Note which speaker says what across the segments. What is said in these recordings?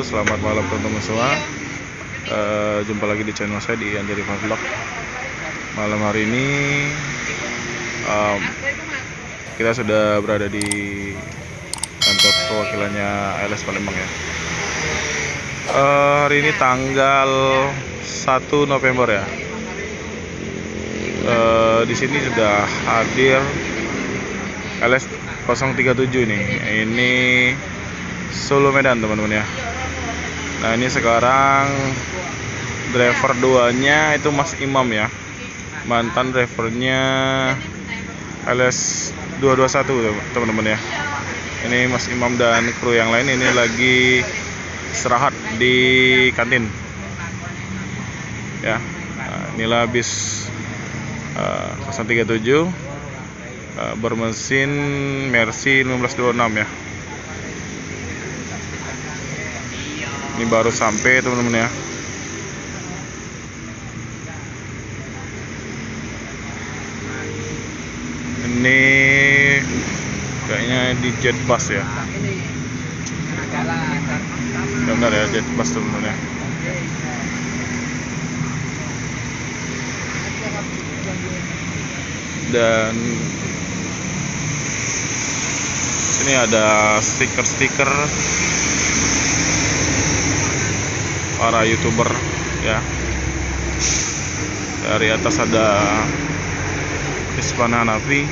Speaker 1: Selamat malam teman-teman semua. Jumpa lagi di channel saya di Andi Rifan Vlog. Malam hari ini kita sudah berada di kantor perwakilannya LS Palembang ya. Hari ini tanggal 1 November ya. Di sini sudah hadir LS 037 nih. Ini Solo Medan teman-teman ya. Nah ini sekarang driver 2-nya itu Mas Imam ya, mantan drivernya LS 221 teman-teman ya. Ini Mas Imam dan kru yang lain ini lagi istirahat di kantin ya. Nah, inilah bis 037 bermesin Mercy 1526 ya. Ini baru sampai teman-teman ya. Ini kayaknya di jet bus ya. Benar ya, jet bus teman-teman ya. Dan sini ada stiker-stiker para YouTuber ya. Dari atas ada Ispan Hanafi,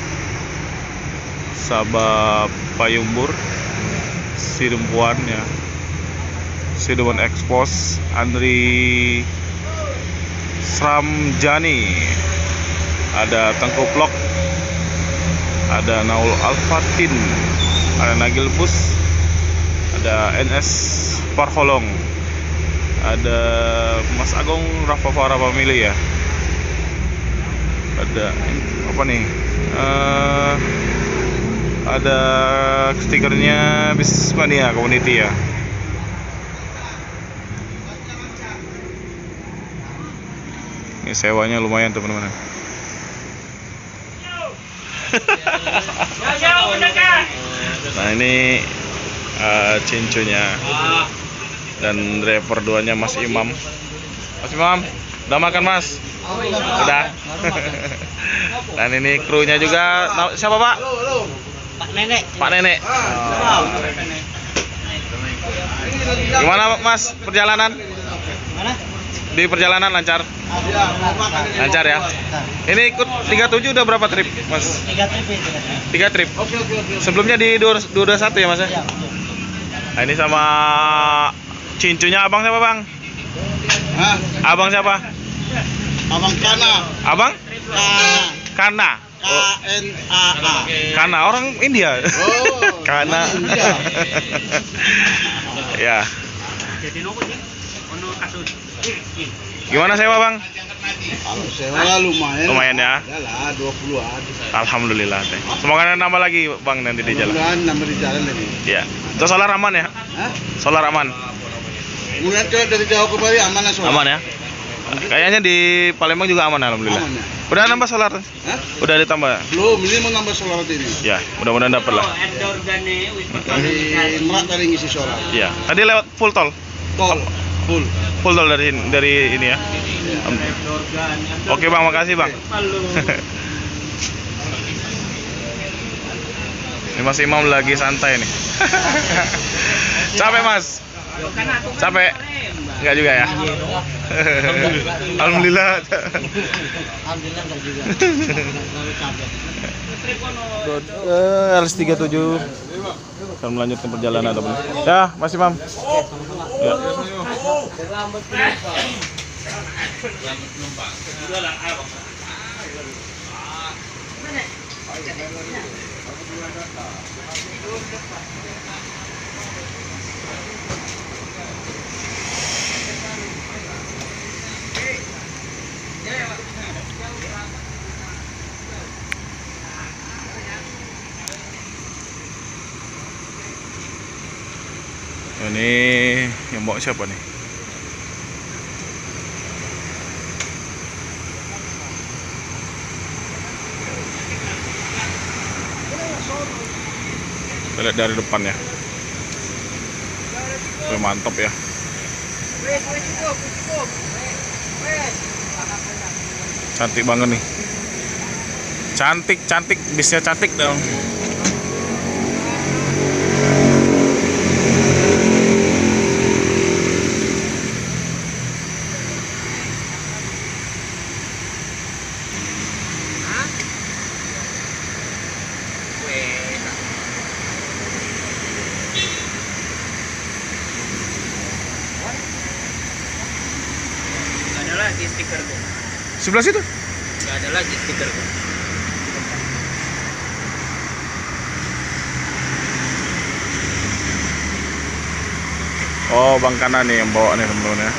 Speaker 1: Sabah Payumbur, Sidumpuan ya, Sidumpuan Expos, Andri Sramjani, ada Tengku Vlog, ada Naul Alfatin, ada Nagil Bus, ada NS Parholong, ada Mas Agung Rafafara Family ya. Ada apa nih? Ada stikernya Bisnis Mania Community ya. Ini sewanya lumayan teman-teman. Nah ini cincunya dan driver 2-nya Mas Imam. Mas Imam, udah makan Mas? Udah. Dan ini krunya juga. Siapa Pak?
Speaker 2: Pak Nenek.
Speaker 1: Pak Nenek. Oh. Gimana Mas perjalanan?
Speaker 2: Mana?
Speaker 1: Di perjalanan lancar? Lancar ya. Ini ikut 37 udah berapa trip Mas?
Speaker 2: 3 trip ya.
Speaker 1: 3 trip. Sebelumnya di 221 ya Mas ya? Nah ini sama cincunya abang siapa bang?
Speaker 3: Hah?
Speaker 1: Abang siapa?
Speaker 3: Abang Kana.
Speaker 1: Abang? Kana.
Speaker 3: K-N-A-A.
Speaker 1: Kana orang India.
Speaker 3: Oh.
Speaker 1: Kana.
Speaker 3: India.
Speaker 1: Ya. Gimana sewa bang?
Speaker 3: Kalau sewa lumayan.
Speaker 1: Lumayan ya.
Speaker 3: Yalah 20 ada.
Speaker 1: Alhamdulillah teh. Semoga nambah lagi bang nanti di jalan.
Speaker 3: Mudah-mudahan nambah di jalan lagi.
Speaker 1: Ya. Itu solar aman ya?
Speaker 3: Hah?
Speaker 1: Solar aman.
Speaker 3: Kemudian dari jauh ke Bali aman lah soal.
Speaker 1: Aman ya. Kayaknya di Palembang juga aman alhamdulillah.
Speaker 3: Aman ya.
Speaker 1: Udah nambah solar?
Speaker 3: Hah?
Speaker 1: Udah ditambah?
Speaker 3: Belum, ini mau nambah solar ini.
Speaker 1: Ya, mudah-mudahan dapat lah.
Speaker 3: Dari Merak tadi ngisi solar.
Speaker 1: Ya. Tadi lewat full tol.
Speaker 3: Tol full.
Speaker 1: Full tol dari ini ya. Oke bang, makasih bang. Ini Mas Imam lagi santai nih. Capek Mas? Capek? Enggak juga ya? Alhamdulillah.
Speaker 2: Alhamdulillah enggak juga.
Speaker 1: LS37 akan melanjutkan perjalanan teman. Ya, Mas Imam. Ya. Ini yang bawa siapa nih? Kita lihat dari depan ya. Mantap ya. Cantik banget nih. Cantik, bisnya cantik dong.
Speaker 2: Gak ada lagi stikerku.
Speaker 1: Sebelah situ.
Speaker 2: Gak ada lagi stikerku.
Speaker 1: Oh, Bang Kana nih yang bawa nih teman-teman ya.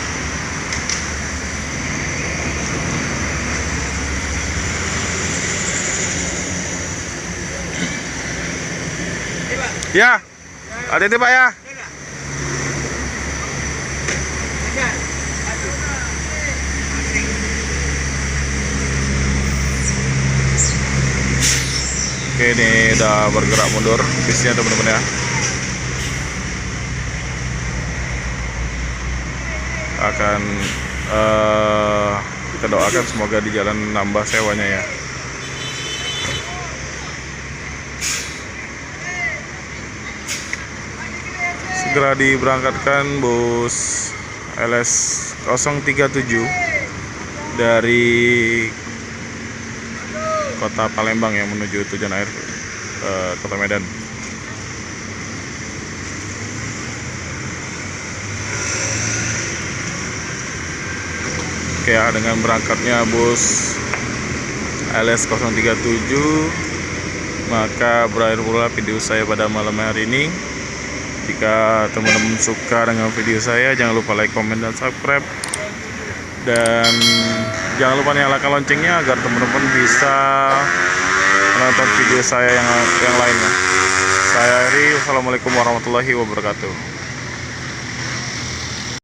Speaker 1: Ya, hati-hati Pak ya. Oke, ini udah bergerak mundur bisnya teman-teman ya. Akan kita doakan semoga di jalan nambah sewanya ya. Segera diberangkatkan bus LS 037 dari kota Palembang yang menuju tujuan akhir kota Medan. Oke ya, dengan berangkatnya bus LS 037 maka berakhir pula video saya pada malam hari ini. Jika teman-teman suka dengan video saya, jangan lupa like, komen, dan subscribe. Dan jangan lupa nyalakan loncengnya agar teman-teman bisa menonton video saya yang lainnya. Saya Eri, wassalamualaikum warahmatullahi wabarakatuh.